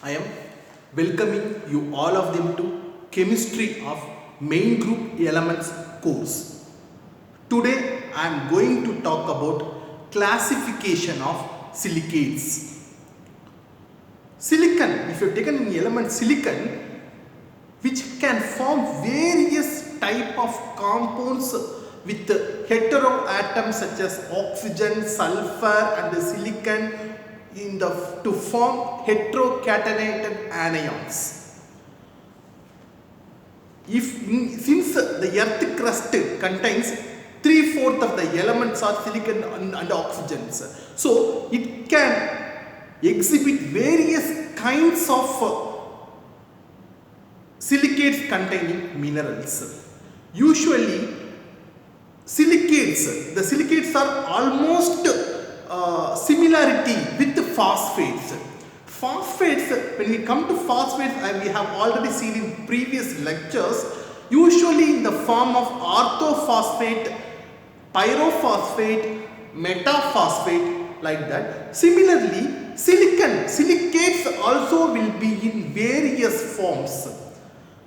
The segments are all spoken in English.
I am welcoming you all of them to Chemistry of Main Group Elements course. Today I am going to talk about classification of silicates. Silicon, if you have taken in element silicon, which can form various type of compounds with heteroatoms such as oxygen, sulfur and silicon to form heterocatenated anions. Since the earth crust contains 3/4 of the elements are silicon and oxygens, so it can exhibit various kinds of silicates containing minerals. Usually the silicates are almost similarity with phosphates. Phosphates, when we come to phosphates, we have already seen in previous lectures, usually in the form of orthophosphate, pyrophosphate, metaphosphate, like that. Similarly, silicates also will be in various forms.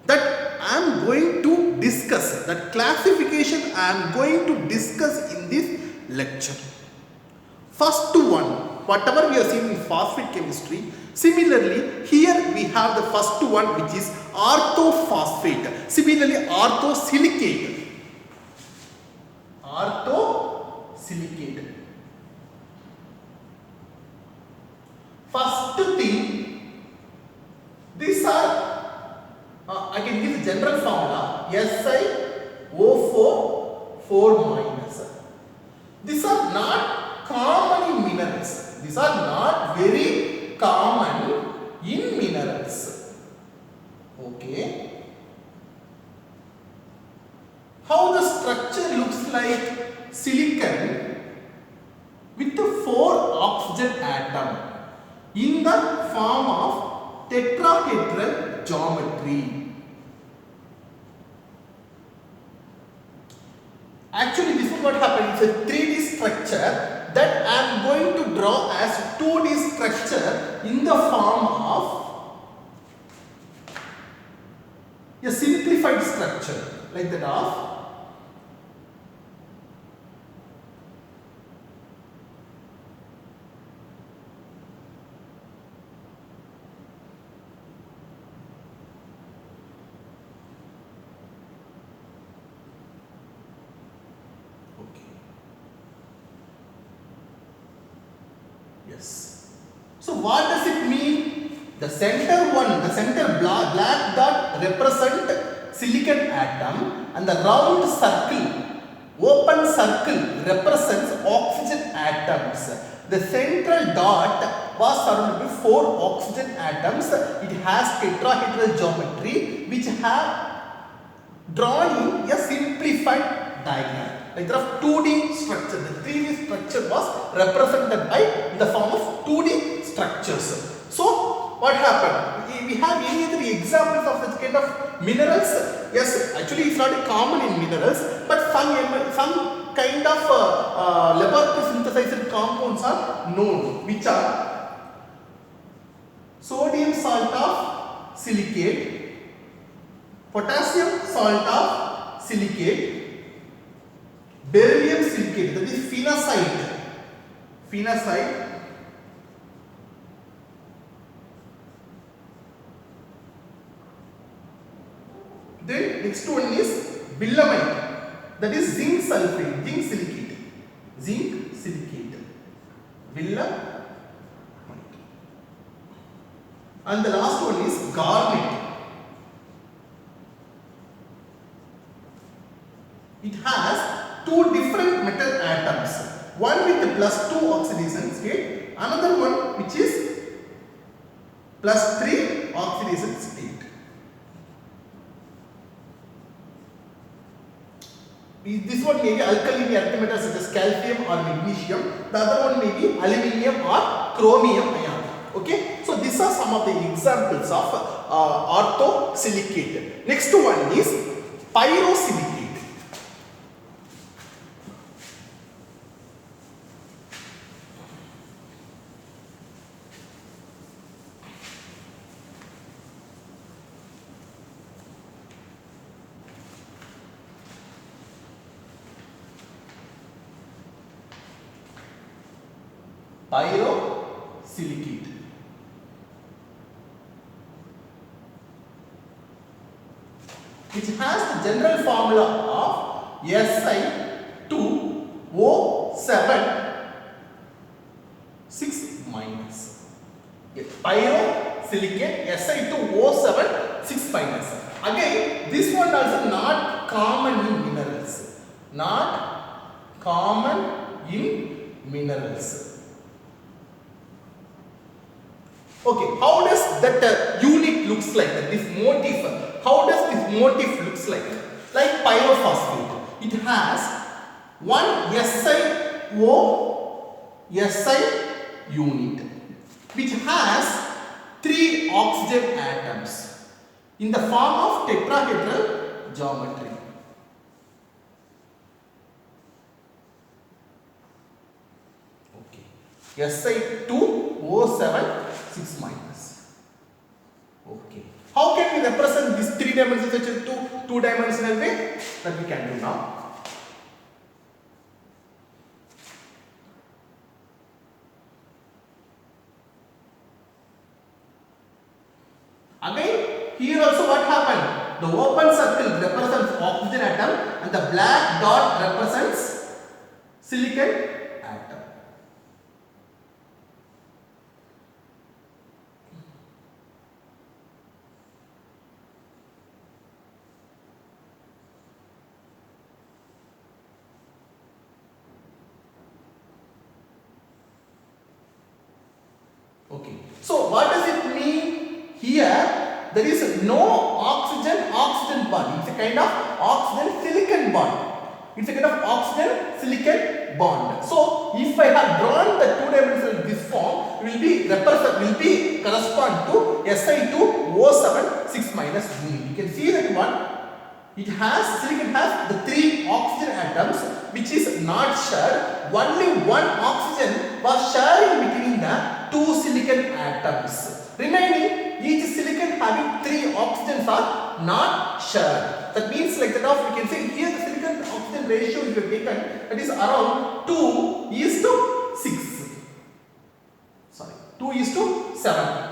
That I am going to discuss, that classification I am going to discuss in this lecture. First one, whatever we have seen in phosphate chemistry, similarly here we have the first one, which is orthophosphate. Similarly, orthosilicate. First thing, these are I can give the general formula SiO4 4-. These are not common in minerals. These are not very common in minerals. Okay. How the structure looks like silicon with the 4 oxygen atom in the form of tetrahedral geometry. Actually, this is what happened. It's a 3D structure that I am going to draw as 2D structure in the form of a simplified structure like that of So what does it mean? The center black dot represent silicon atom and the round circle, open circle represents oxygen atoms. The central dot was surrounded by 4 oxygen atoms. It has tetrahedral geometry which have drawn in a simplified diagram. Like there are 2D structure. The 3D structure was represented by the form of 2D structures. So what happened? We have any other examples of such kind of minerals? Yes, actually it's not common in minerals, but some kind of laboratory synthesized compounds are known, which are sodium salt of silicate, potassium salt of silicate, beryllium silicate, that is phenacite. Then next one is billemite, that is zinc sulfate, zinc silicate, billemite. And the last one is garnet. It has 2 different metal atoms, one with the +2 oxidation state, another one which is +3 oxidation state. This one may be alkaline earth metals such as calcium or magnesium, the other one may be aluminium or chromium ion. Okay, so these are some of the examples of orthosilicate. Next one is pyrosilicate. Pyrosilicate. Which has the general formula of Si2O7 6 minus. Pyrosilicate Si2O7 6 minus. Again, this one also not common in minerals. Not common in minerals. Okay, how does that unit looks like? This motif, how does this motif looks like? Like pyrophosphate, it has one Si unit, which has 3 oxygen atoms in the form of tetrahedral geometry. Okay, Si2O7 6 minus. Okay, how can we represent this 3 dimensional structure to 2 dimensional way? That we can do now. Again, here also what happened? The open circle represents oxygen atom and the black dot represents silicon atom. Okay, so what does it mean? Here there is no oxygen bond. It's a kind of oxygen silicon bond. It's a kind of oxygen silicon bond. So if I have drawn the 2 dimensional this form, will be correspond to Si2O7 6 minus unit. You can see that one. Silicon has the 3 oxygen atoms which is not shared. Only one oxygen was sharing between the 2 silicon atoms. Remaining, each silicon having 3 oxygens are not shared. That means like that of, we can say here the silicon oxygen ratio is taken, that is around 2:6. Sorry, 2:7.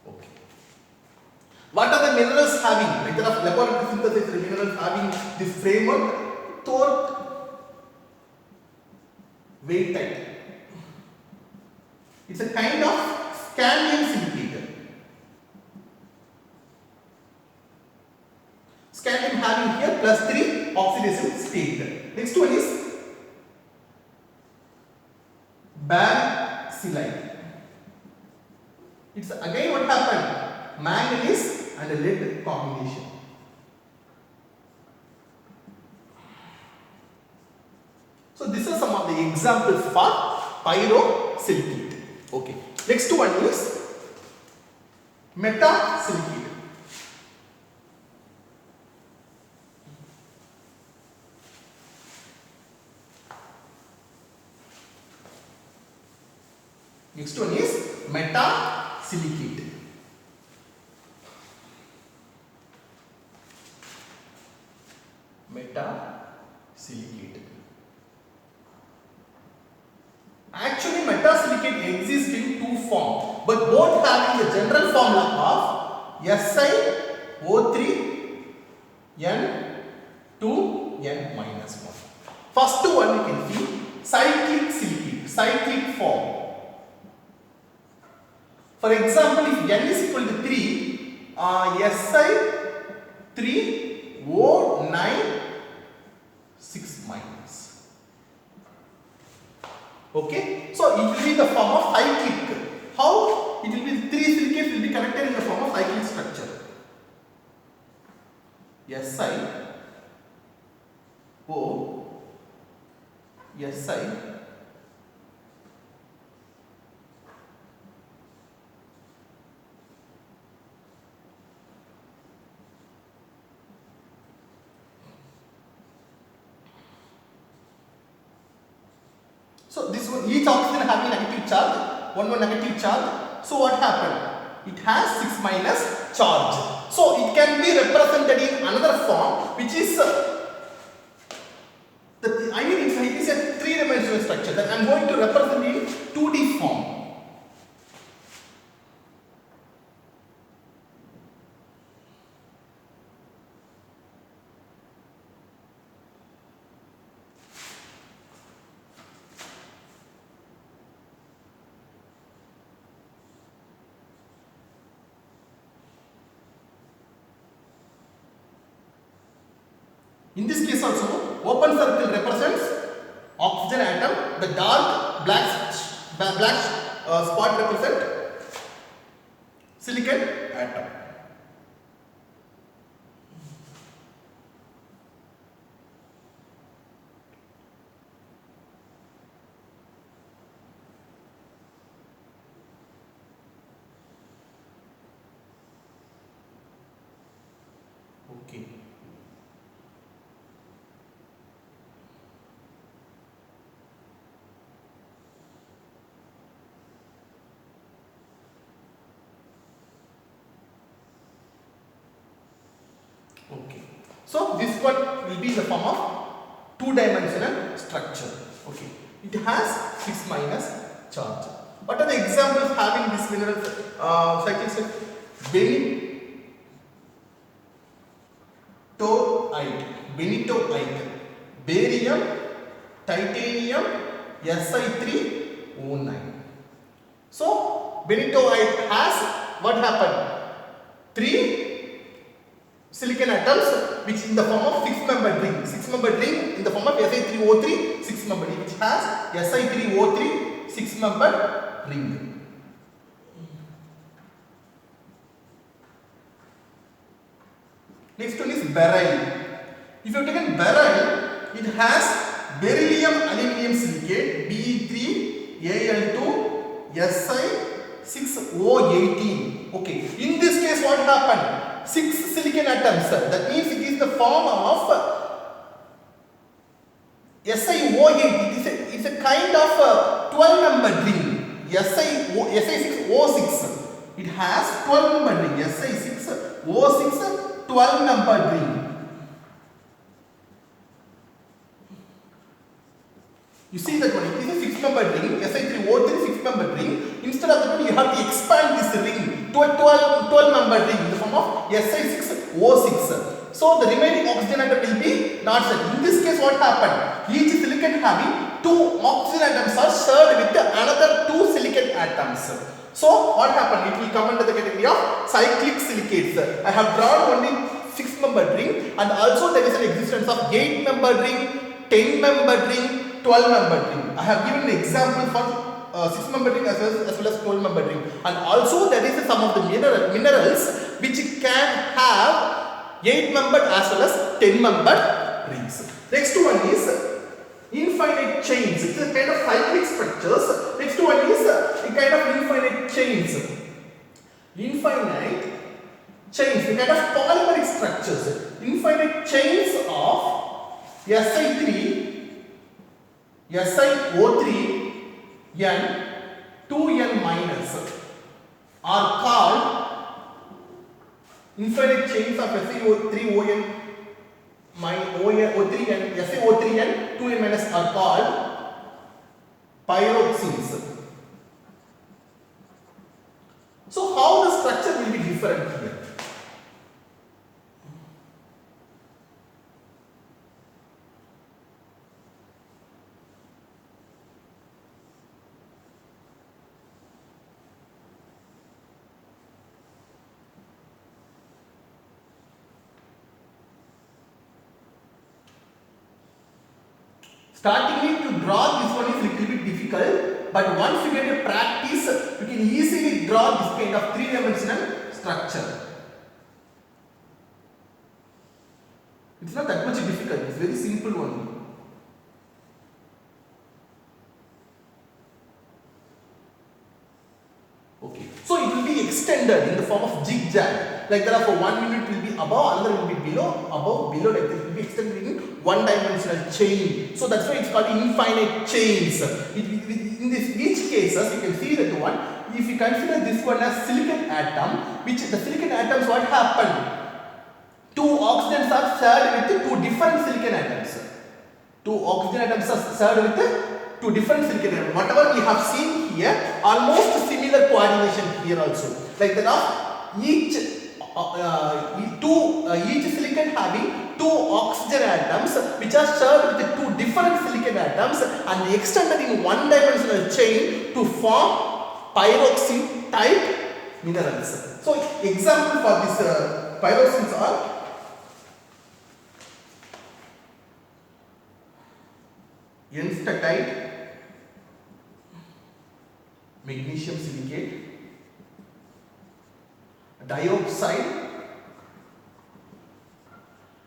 Okay. What are the minerals having? Like that of laboratory synthesis, the minerals having this framework, thought, weightite. It's a kind of scandium silicate. Scandium having here +3 oxidation state. Next one is bacillite. It's again what happened? Manganese and a lead combination. So these are some of the examples for pyrosilicate. Okay. Next one is metasilicate. Next one is metasilicate. Metasilicate. Actually, metasilicate exists in 2 forms, but both having the general formula of Si(O3)N2N-1. First one you can see cyclic silicate, cyclic form. For example, if N is equal to 3, Si3O9 6 minus. Okay, so it will be the form of cyclic. How? It will be 3 silicates will be connected in the form of cyclic structure. Si So this one, each oxygen having negative charge, one negative charge. So what happened? It has 6 minus charge. So it can be represented in another form, which is it is a 3-dimensional structure. that I am going to represent in 2D form. In this case also, open circle represents oxygen atom, the dark black spot represent silicon atom. Okay. Okay. So this one will be in the form of two-dimensional structure. Okay. It has 6 minus charge. What are the examples having this mineral cyclic? Benitoite, barium, titanium, Si3O9. So benitoite has what happened? 3 silicon atoms which in the form of 6-membered ring. 6-membered ring in the form of Si3O3, 6-membered ring, which has Si3O3 6-membered ring. Next one is beryl. If you have taken beryl, it has beryllium aluminium silicate Be3Al2 Si6O18. Okay. In this case, what happened? 6 silicon atoms. That means it is the form of SiO8. It's a kind of 12-membered ring. Si6O6. It has 12-membered ring. Si6O6 12-membered ring. You see that one, it is a 6-membered ring, Si3O3 6-membered ring. Instead of that one, you have to expand this ring to a 12-membered ring in the form of Si6O6. So the remaining oxygen atom will be not such. In this case, what happened? Each silicon having 2 oxygen atoms are shared with another 2 silicon atoms. So what happened? It will come under the category of cyclic silicates. I have drawn only 6-membered ring, and also there is an existence of 8-membered ring, 10-membered ring, 12-membered ring. I have given an example for 6-membered ring as well as 12-membered ring. And also there is some of the minerals which can have 8-membered as well as 10-membered rings. Next one is infinite chains. It is a kind of cyclic structures. Next one is a kind of infinite chains. Infinite chains, a kind of polymeric structures. Infinite chains of Si3, SiO3, N, 2N minus are called infinite chains of SiO3, O3N, SiO3N, 2N minus are called pyroxenes. So how the structure will be different here? Starting to draw this one is little bit difficult, but once you get a practice, you can easily draw this kind of 3-dimensional structure. It's not that much difficult, it's very simple only. Okay, so it will be extended in the form of zigzag. Like therefore, one unit will be above, another will be below, above, below, like this will be extended in one-dimensional chain. So that's why it's called infinite chains. In each cases, you can see that one. If you consider this one as silicon atom, which the silicon atoms, what happened? 2 oxygens are shared with 2 different silicon atoms. 2 oxygen atoms are shared with two different silicate atoms. Whatever we have seen here, almost similar coordination here also. Like that of each silicon having two oxygen atoms which are shared with two different silicon atoms and extended in one dimensional chain to form pyroxene type minerals. So example for this pyroxenes are enstatite, magnesium silicate, diopside,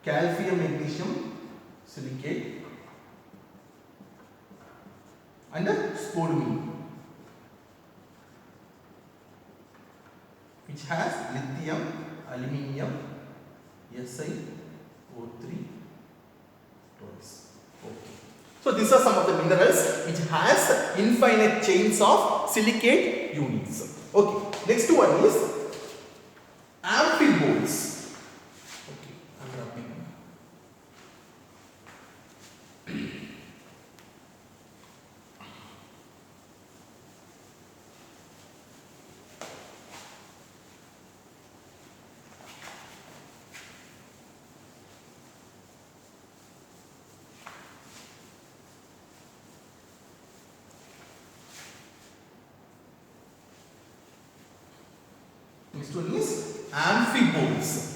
calcium magnesium silicate, and spodumene, which has lithium, aluminium, SiO3 twice. Okay. So these are some of the minerals which has infinite chains of silicate units. Okay. Next one is amphiboles. Okay, I'm rubbing. Next one is amphiboles.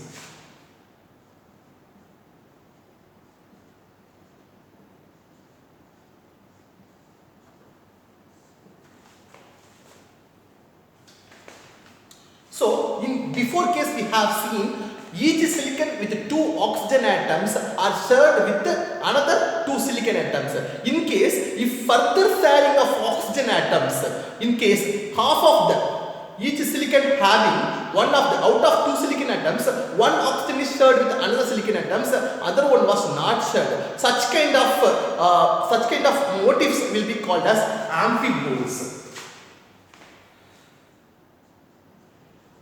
So in before case we have seen each silicon with two oxygen atoms are shared with another two silicon atoms. In case if further sharing of oxygen atoms, in case half of the each silicon having one of the out of two silicon atoms, one oxygen is shared with another silicon atoms, other one was not shared. Such kind of motifs will be called as amphiboles.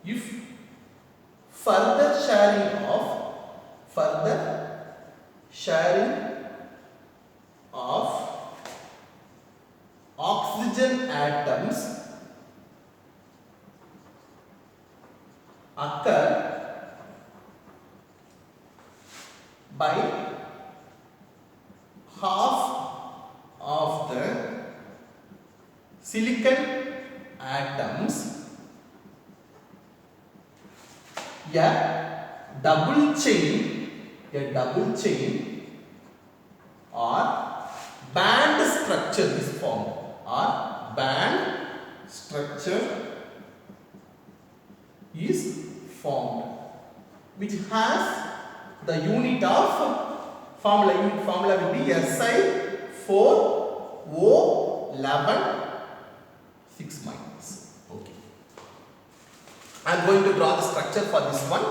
If further sharing of oxygen atoms occur by half of the silicon atoms, a double chain or band structure is formed, which has the unit of formula will be Si4O11 6 minus. Okay. I am going to draw the structure for this one.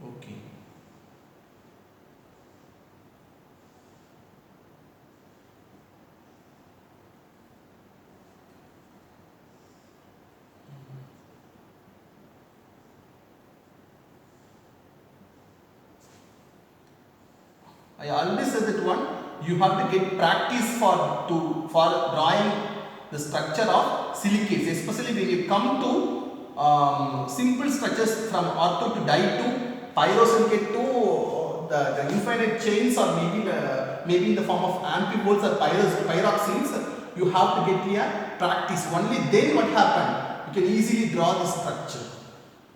Okay. I already said that one you have to get practice for drawing the structure of silicates, especially when you come to simple structures from ortho to di to pyrosilicate to the infinite chains, or maybe in the form of amphiboles or pyroxenes. You have to get a practice. Only then what happened? You can easily draw the structure.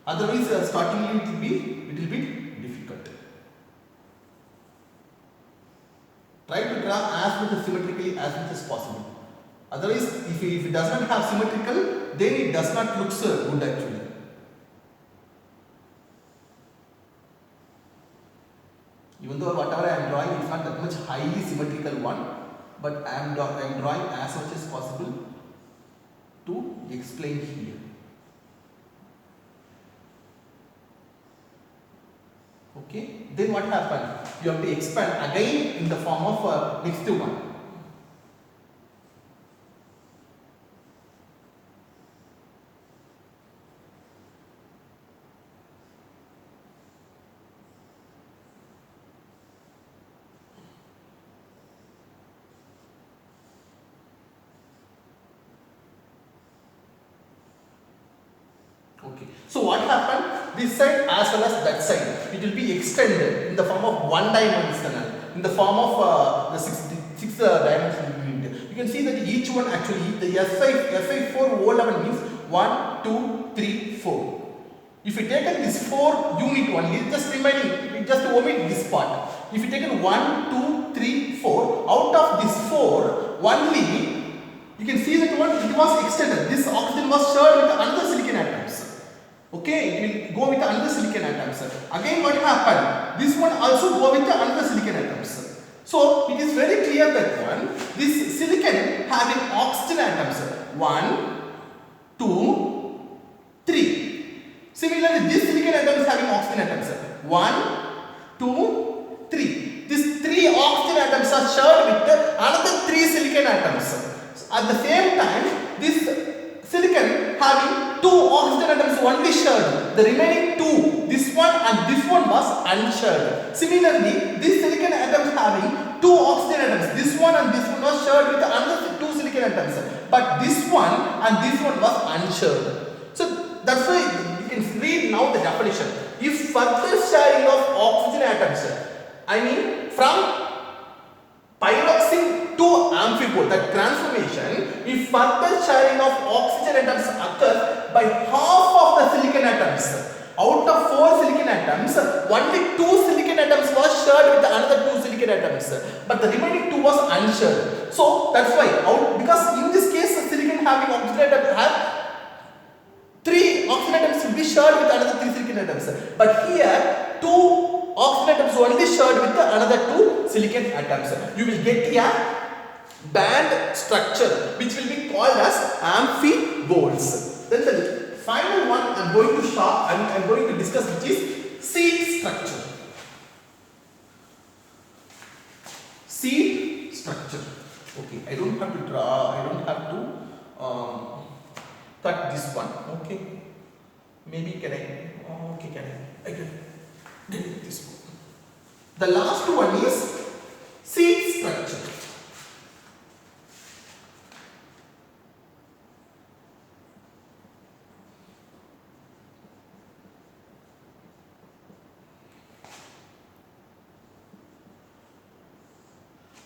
Otherwise, starting it will be little bit difficult. Try to draw as much symmetrically as much as possible. Otherwise, if it does not have symmetrical, then it does not look so good actually. Even though whatever I am drawing is not that much highly symmetrical one, but I am drawing as much as possible to explain here. Okay, then what happened? You have to expand again in the form of next one. Okay. So what happened? This side as well as that side, it will be extended in the form of one dimensional, in the form of the six dimensional unit. You can see that each one actually, the SI4 O11 means 1, 2, 3, 4. If you take this 4 unit only, just remaining, just omit this part. If you take 1, 2, 3, 4, out of this 4, only you can see that one it was extended. This oxygen was shared with another silicon atoms. Okay, it will go with another silicon atoms. Again, what happened? This one also go with another silicon atoms. So it is very clear that one, this silicon having oxygen atoms 1, 2, 3. Similarly, this silicon atoms having oxygen atoms 1, 2, 3. These 3 oxygen atoms are shared with another 3 silicon atoms. At the same time, this silicon having 2 oxygen atoms only shared. The remaining 2, this one and this one was unshared. Similarly, this silicon atoms having 2 oxygen atoms. This one and this one was shared with another 2 silicon atoms. But this one and this one was unshared. So that's why you can read now the definition. If further sharing of oxygen atoms, I mean from pyroxene to amphibole, that transformation, if further sharing of oxygen atoms occurs by half of the silicon atoms, out of 4 silicon atoms, only 2 silicon atoms was shared with another 2 silicon atoms, but the remaining 2 was unshared. So that's why, because in this case, the silicon having oxygen atoms have 3 oxygen atoms will be shared with another 3 silicon atoms, but here 2 oxygen atoms only shared with another 2 silicon atoms. You will get a band structure which will be called as amphiboles. Then the final one I am going to show and I am going to discuss, which is seed structure. Seed structure. Okay, I don't have to draw, I don't have to cut this one. Okay, maybe can I? Okay, can I can delete this one. The last one is seed structure.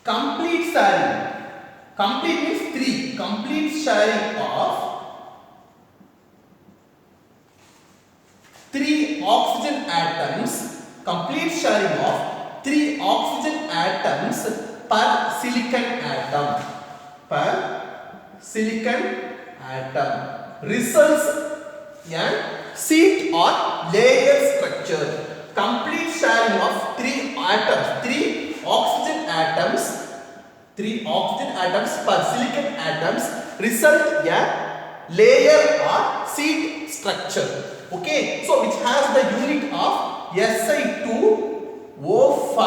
Complete sharing. Complete means 3. Complete sharing of 3 oxygen atoms. Complete sharing of 3 oxygen atoms per silicon atom. Per silicon atom results in sheet or layer structure. Complete sharing of 3 atoms. 3 oxygen atoms. 3 oxygen atoms per silicon atoms result in layer or sheet structure. Okay, so which has the unit of Si2O5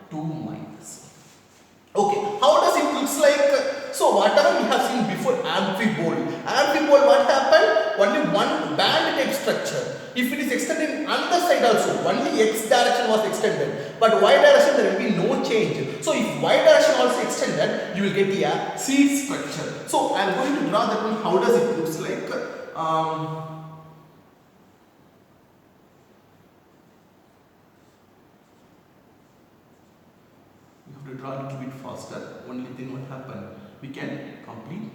2 minus. Okay, how does it looks like? So whatever we have seen before, amphibole. Amphibole, what happened? Only one band type structure. If it is extended on the side also, only x direction was extended, but y direction there will be no change. So if y direction also extended, you will get a seed structure. So I am going to draw that one. How does it looks like? You have to draw a little bit faster. Only then what happened? We can complete.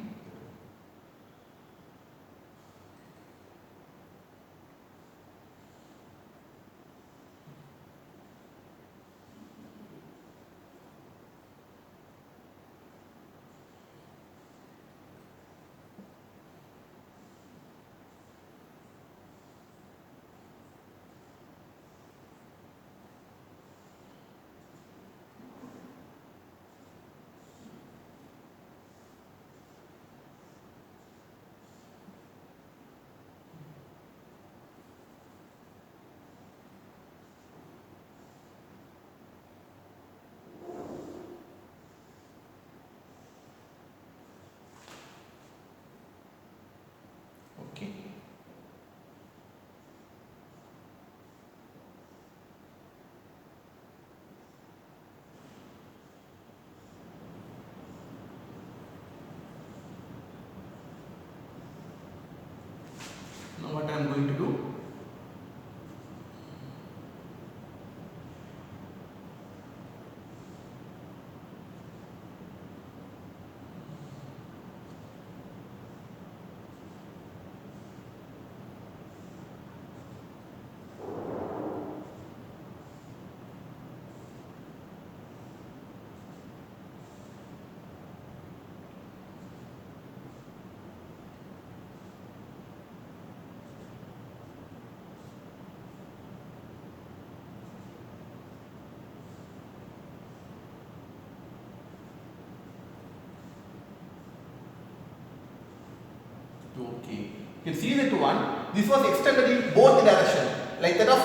You can see that one. This was extended in both directions, like that of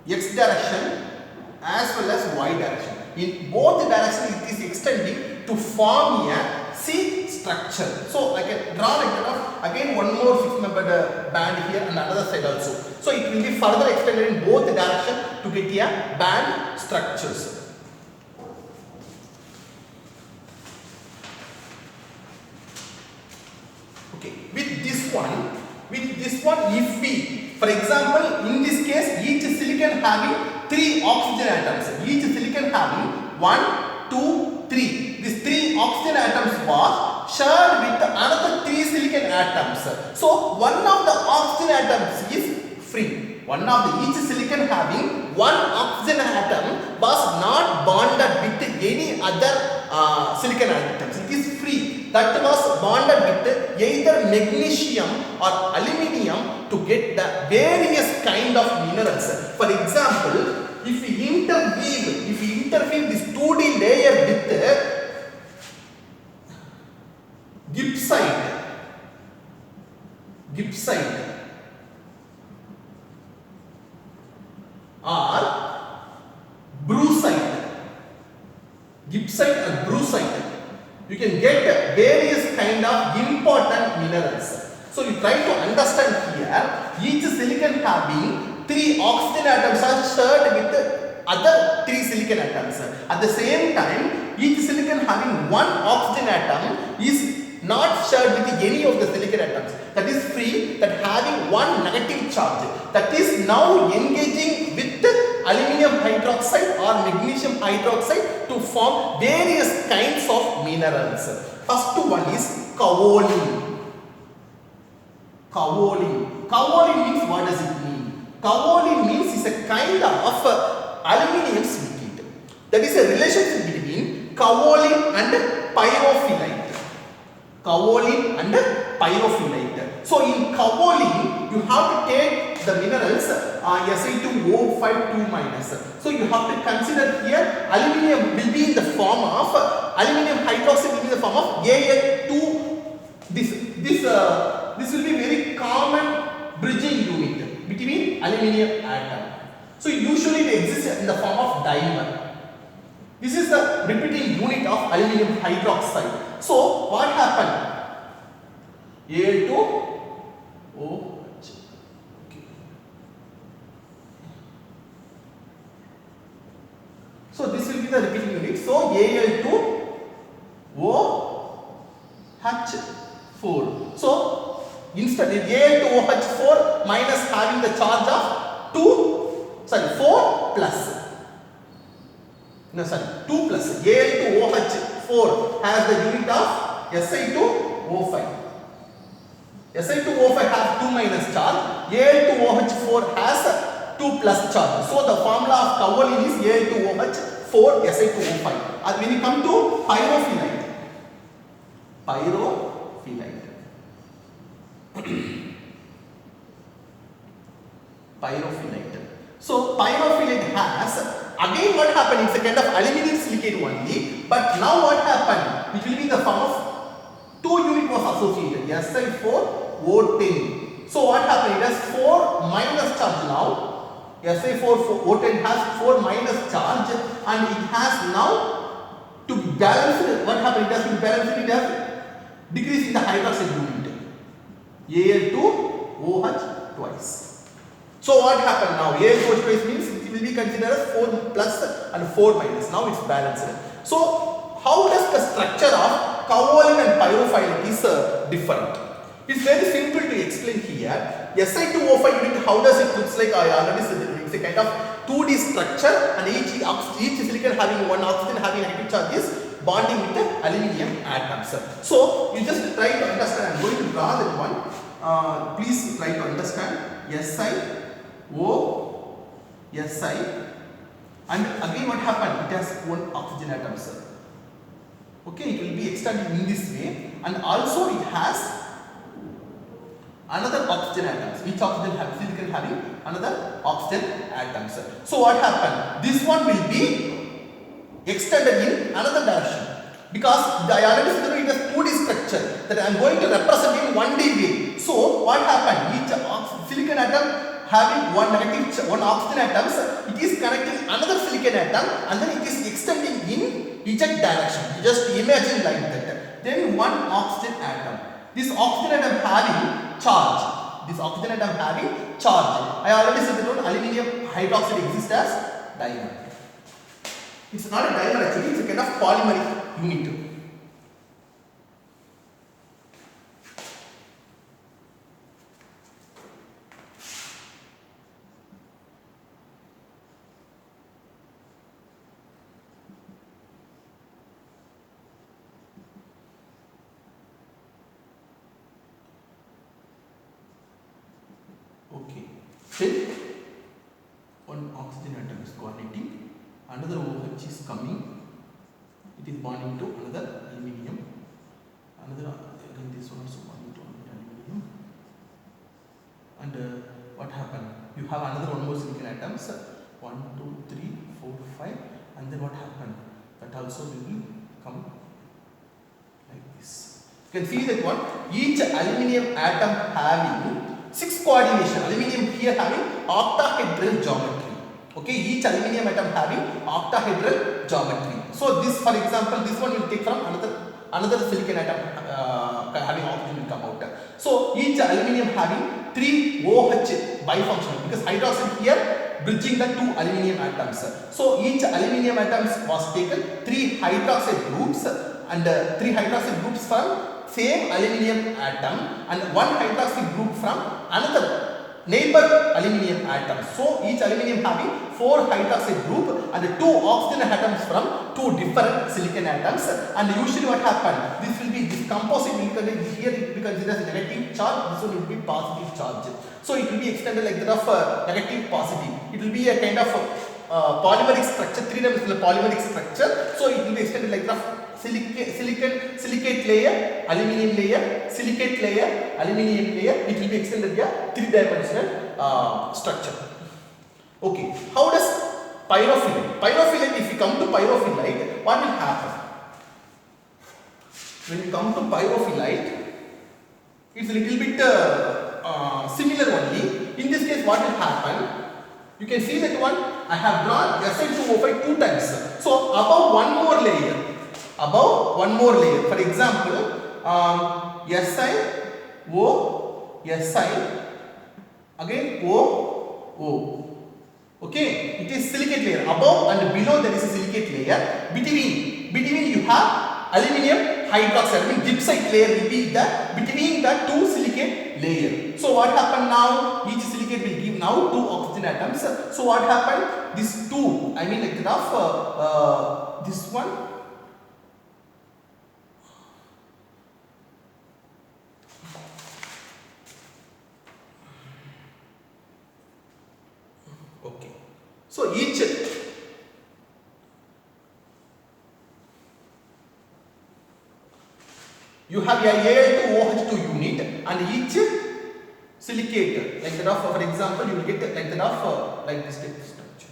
x direction as well as y direction. In both directions, it is extending to form a C structure. So I can draw like that of again one more 6-membered band here and another side also. So it will be further extended in both directions to get a band structures. Okay, with this one, if we, for example, in this case, each silicon having 3 oxygen atoms. Each silicon having 1, 2, 3. These 3 oxygen atoms was shared with another 3 silicon atoms. So one of the oxygen atoms is free. Each silicon having 1 oxygen atom was not bonded with any other silicon atoms. It is free. That was bonded with either magnesium or aluminium to get the various kind of minerals. For example, if we interweave this 2D layer with gibbsite or brucite, you can get various kind of important minerals. So you try to understand here, each silicon having 3 oxygen atoms are shared with other 3 silicon atoms. At the same time, each silicon having 1 oxygen atom is not shared with any of the silicon atoms. That is free, that having 1 negative charge. That is now engaging with aluminum hydroxide or magnesium hydroxide to form various kinds of minerals. First one is kaolin. Kaolin means, what does it mean? Kaolin means is a kind of aluminium silicate. That is a relationship between kaolin and pyrophyllite. So in kaolin, you have to take the minerals Si2O5 2-. So you have to consider here aluminium will be in the form of aluminium hydroxide will be in the form of Al2. This will be very common bridging unit between aluminium atom. So usually it exists in the form of dimer. This is the repeating unit of aluminium hydroxide. So what happened? Al2O. So this will be the repeating unit. So Al2OH4. So instead Al2OH4 minus having the charge of 4 plus. 2 plus. Al2OH4 has the unit of Si2O5. Si2O5 has 2- charge. Al2OH4 has 2 plus charge. So the formula of kaolin is Al2OH4 Si2O5. And when you come to pyrophyllite. So pyrophyllite has, again what happened, it's a kind of aluminum silicate only, but now what happened, it will be the form of 2 unit was associated, Si4O10. So what happened, it has 4- charge now. Si4O10 has 4- charge and it has now to balance it. What happened, it has to balance it, it has decrease in the hydroxide unit, Al2OH twice. So what happened now? Al2OH twice means it will be considered as 4 plus and 4-. Now it's balanced. So how does the structure of kaolin and pyrophyllite is different? It's very simple to explain here. Si2O5 unit, how does it looks like? I already said it's a kind of 2D structure and each silicon having 1 oxygen having negative charge is bonding with the aluminium atoms. So you just try to understand. I'm going to draw that one. Please try to understand. Si, and again what happened? It has 1 oxygen atom, sir. Okay, it will be extended in this way, and also it has another oxygen atoms. Each oxygen silicon having another oxygen atoms. So what happened? This one will be extended in another direction. Because I already said that it is 2D structure that I am going to represent in 1D way. So what happened? Each silicon atom having one oxygen atoms, it is connecting another silicon atom and then it is extending in eject direction. You just imagine like that. Then one oxygen atom. This oxygen atom having charge. This oxygen atom having charge. I already said that aluminium hydroxide exists as dimer. It's not a dimer actually, it's a kind of polymeric unit. Okay, then one oxygen atom is coordinating, another OH is coming, it is bonding to another aluminium, another again this one also bonding to another aluminium, and what happened? You have another one more silicon atoms, 1, 2, 3, 4, 5, and then what happened? That also will come like this. You can see that one, each aluminium atom having 6 coordination. Aluminium here having octahedral geometry. Okay, each aluminium atom having octahedral geometry. So this, for example, this one will take from another silicon atom having oxygen will come out. So each aluminium having 3 OH bifunctional, because hydroxide here bridging the 2 aluminium atoms. So each aluminium atoms was taken 3 hydroxide groups and 3 hydroxide groups from same aluminium atom and 1 hydroxide group from another neighbor aluminium atom. So each aluminium having 4 hydroxide group and 2 oxygen atoms from 2 different silicon atoms. And usually what happens? This will be decomposing. Here it will be considered as negative charge. This one will be positive charge. So it will be extended like that of negative positive. It will be a kind of polymeric structure, 3-dimensional polymeric structure. So it will be extended like that of silicate layer, aluminium layer, silicate layer, aluminium layer. It will be extended via 3-dimensional structure. Okay, how does pyrophyllite? Pyrophyllite, if you come to pyrophyllite, what will happen? When you come to pyrophyllite, it's a little bit similar only. In this case, what will happen? You can see that one, I have drawn Si2O5 2 times. So above one more layer. Above one more layer. For example, Si, again O. Okay, it is silicate layer. Above and below there is a silicate layer. Between you have aluminium hydroxide. I mean gypsite layer will be the between the 2 silicate layer. So what happened now? Each silicate will give now 2 oxygen atoms. So what happened? This 2, I mean like the graph, this one. Okay, so each you have a Al2OH2 unit and each silicate like that of, for example, you will get like that of like this type of structure.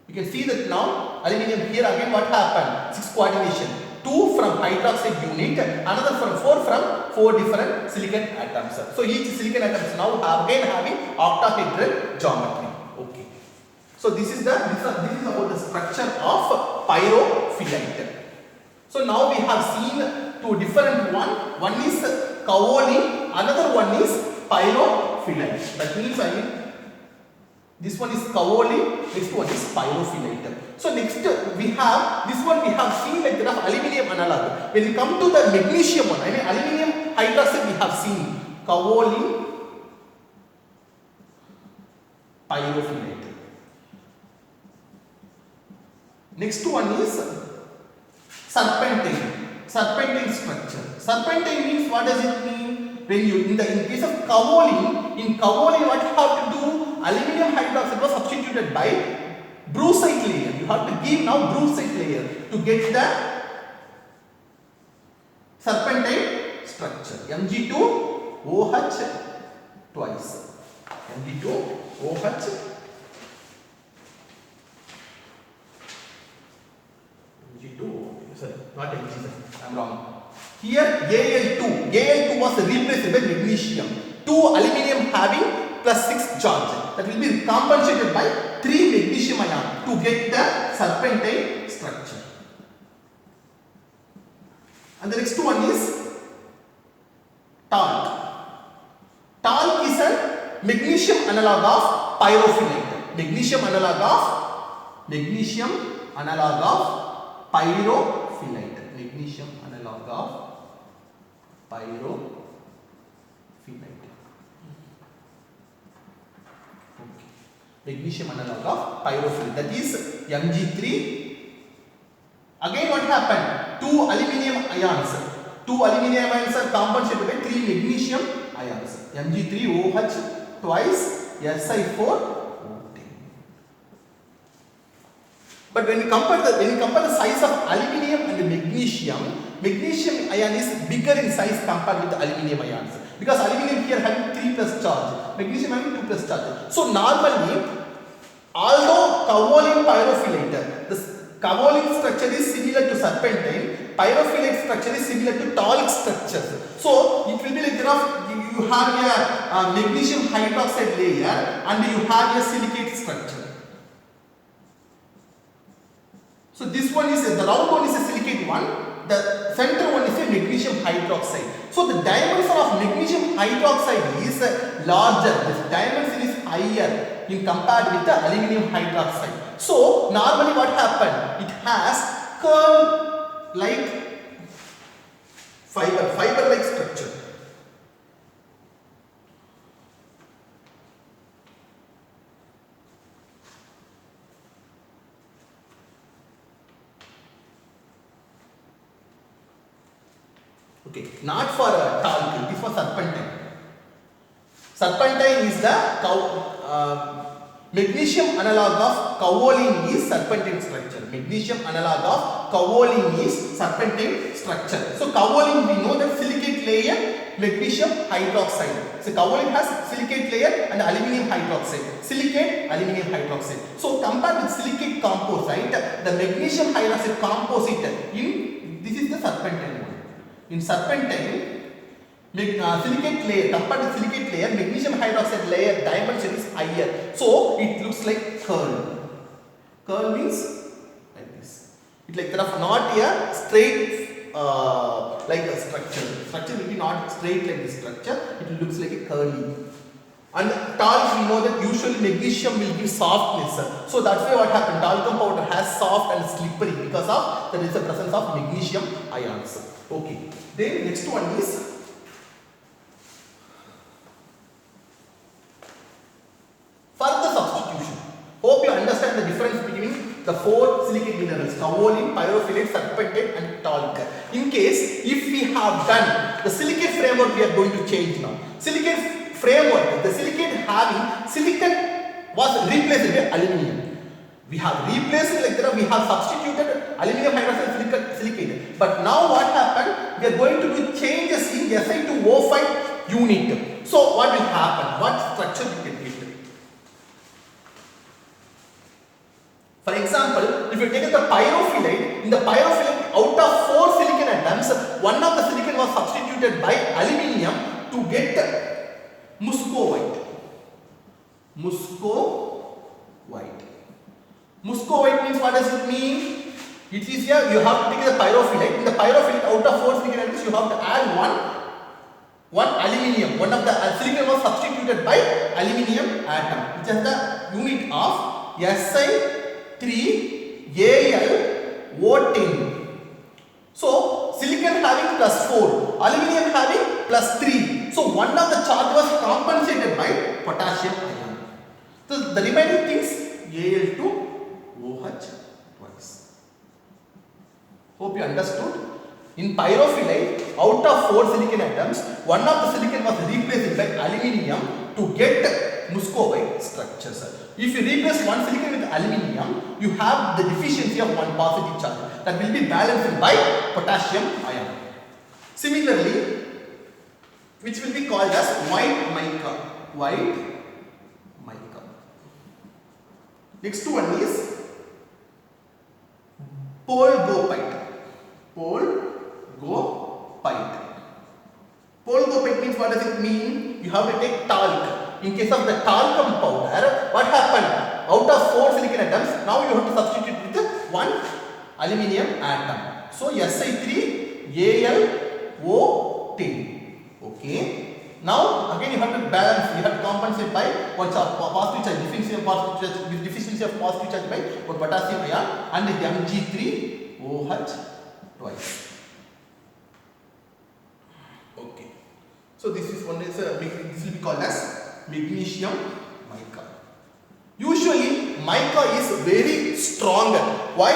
You can see that now aluminium here again what happened? 6 coordination. 2 from hydroxide unit, another from 4 different silicon atoms. So each silicon atom is now again having octahedral geometry. Okay. So this is about the structure of pyrophyllite. So now we have seen 2 different one. One is kaolin, another one is pyrophyllite. That means this one is kaolin, next one is pyrophyllite. So next we have this one we have seen like that of aluminium analog. When we come to the magnesium one, I mean aluminium hydroxide we have seen kaolin, pyrophyllite. Next one is serpentine structure. Serpentine means, what does it mean? When you in case of kaolin, what you have to do? Aluminium hydroxide was substituted by brucite layer. You have to give now brucite layer to get the serpentine structure. Mg2OH twice. Mg2OH. Mg2, sorry, not Mg, Here Al2. Al2 was replaced by magnesium. 2 aluminium having +6 charge. That will be compensated by 3 magnesium ion to get the serpentine structure. And the next one is talc. Talc is a magnesium analog of pyrophyllite. Magnesium analog of pyrophyllite. Magnesium analog of pyrophyllite. Okay. Magnesium analog of pyrophyllite. That is Mg3. Again, what happened? 2 aluminium ions. 2 aluminium ions are compensated by 3 magnesium ions. Mg3OH twice Si4. But when you compare the size of aluminium and magnesium ion is bigger in size compared with the aluminium ions, because aluminium here having 3 plus charge, magnesium having 2 plus charge. So normally, although kaolin pyrophyllite, the kaolin structure is similar to serpentine, pyrophyllite structure is similar to talc structures. So it will be like you have a magnesium hydroxide layer and you have a silicate structure. So this one is the round one is a silicate one, the center one is a magnesium hydroxide. So the dimension of magnesium hydroxide is larger, the dimension is higher in compared with the aluminium hydroxide. So normally what happened? It has curl like fiber like structure. Okay, not for talc, it is for serpentine. Serpentine is the magnesium analog of kaolin is serpentine structure. Magnesium analog of kaolin is serpentine structure. So kaolin, we know that silicate layer, magnesium hydroxide. So kaolin has silicate layer and aluminium hydroxide. Silicate, aluminium hydroxide. So compared with silicate composite, the magnesium hydroxide composite this is the serpentine one. In serpentine, silicate layer, compared to silicate layer, magnesium hydroxide layer dimension is higher. So it looks like curl. Curl means like this. It's like there are not a straight like a structure. Structure will be not straight like this structure. It looks like a curly. And talc, we know that usually magnesium will give softness. So that's why what happened? Talcum powder has soft and slippery because of there is a presence of magnesium ions. Okay. Then next one is further substitution. Hope you understand the difference between the 4 silicate minerals: kaolin, pyrophyllite, serpentine and talc. In case if we have done the silicate framework, we are going to change now. Silicate framework, the silicate having silicon was replaced by aluminium. We have replaced it like that, we have substituted aluminium hydroxide silicate. But now what happened? We are going to do changes in Si2O5 unit. So what will happen? What structure we can get? For example, if you take the pyrophyllite, in the pyrophyllite out of 4 silicon atoms, one of the silicon was substituted by aluminium to get muscovite. Muscovite means, what does it mean? It is here you have to take the pyrophyllite. In the pyrophyllite out of 4 silicon atoms, you have to add one aluminium. One of the silicon was substituted by aluminium atom, which is the unit of Si3Al10. So silicon having +4, aluminium having +3. So one of the charge was compensated by potassium ion. So the remaining things Al2OH twice. Hope you understood. In pyrophyllite, out of 4 silicon atoms, one of the silicon was replaced by aluminium to get muscovite structures. If you replace one silicon with aluminium, you have the deficiency of one positive charge that will be balanced by potassium ion. Similarly, which will be called as white mica. Next one is polgopite. you have to take talc. In case of the talcum powder, what happened? Out of 4 silicon atoms, now you have to substitute with 1 aluminium atom. So Si3Al-O10. Okay. Now again you have to balance, you have to compensate by one positive charge, deficiency of positive charge by one potassium ion and Mg3OH twice. Okay. So this is one is this will be called as magnesium mica. Usually mica is very strong. Why?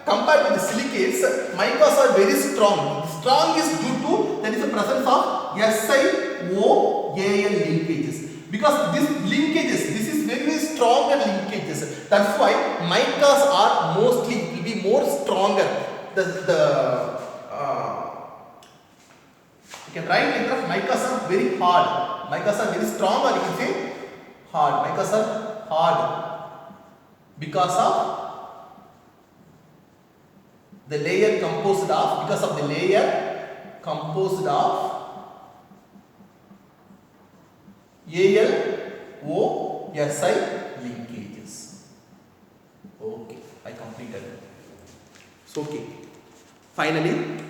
Compared with the silicates, micas are very strong. Strong is due to there is a presence of SiO-Al linkages. Because these linkages, this is very, very stronger linkages. That's why micas are mostly will be more stronger. You can write like that. Micas are very hard. Micas are very strong, or you can say hard. Micas are hard because of the layer composed of, AlOSi linkages. Okay, I completed. So okay. Finally,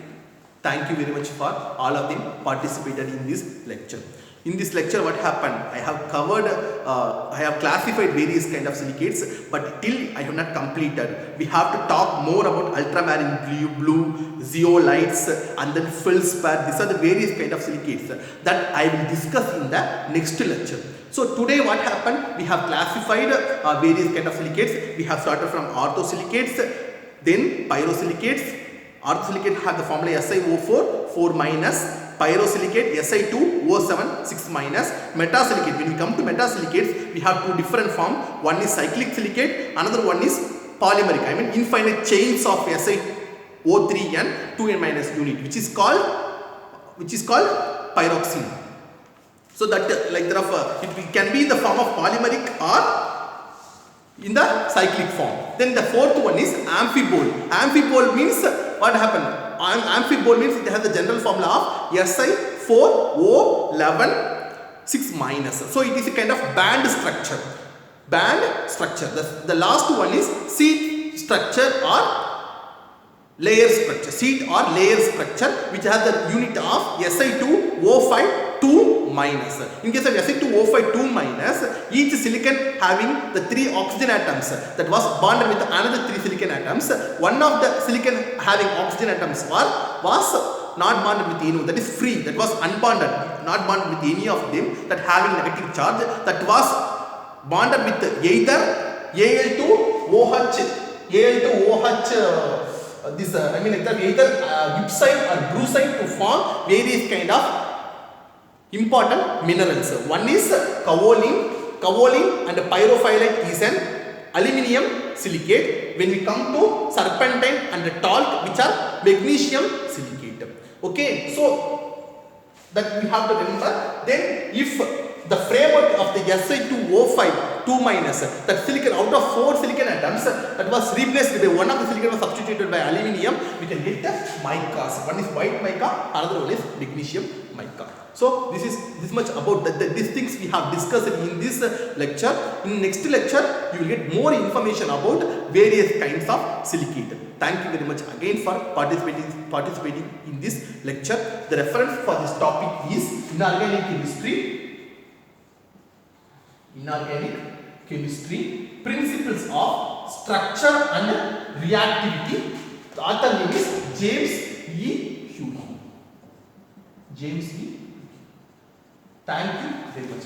thank you very much for all of them participated in this lecture. In this lecture, what happened? I have covered, I have classified various kind of silicates, but till I have not completed. We have to talk more about ultramarine blue, zeolites, and then feldspar. These are the various kind of silicates that I will discuss in the next lecture. So today what happened? We have classified various kind of silicates. We have started from orthosilicates, then pyrosilicates. Orthosilicate have the formula SiO4, 4 minus. Pyrosilicate Si2O7, 6 minus. Metasilicate, when we come to metasilicates, we have two different forms. One is cyclic silicate, another one is polymeric. I mean infinite chains of SiO3 and 2n minus unit, which is called pyroxene. So that like that it can be in the form of polymeric or in the cyclic form. Then the fourth one is amphibole. Amphibole means what happened? Amphibole means it has the general formula of Si4O11, 6 minus. So it is a kind of band structure. The last one is sheet structure or layer structure. Sheet or layer structure, which has the unit of Si2O5 2 minus. In case of Si2O5 2 minus, each silicon having the 3 oxygen atoms that was bonded with another 3 silicon atoms. One of the silicon having oxygen atoms was not bonded with any, that is free, that was unbonded, not bonded with any of them that having negative charge, that was bonded with either Al2OH, either gibbsite or brucite to form various kind of important minerals. One is kaolin. Kaolin and pyrophyllite is an aluminium silicate. When we come to serpentine and talc, which are magnesium silicate. Okay, so that we have to remember. Then if the framework of the Si2O5 2 minus, that silicon out of 4 silicon atoms that was replaced by one of the silicon was substituted by aluminium, we can get the micas. One is white mica, another one is magnesium mica. So this much about these things we have discussed in this lecture. In next lecture, you will get more information about various kinds of silicate. Thank you very much again for participating in this lecture. The reference for this topic is Inorganic Chemistry, Principles of Structure and Reactivity. The author name is James E. Huey. Thank you very much.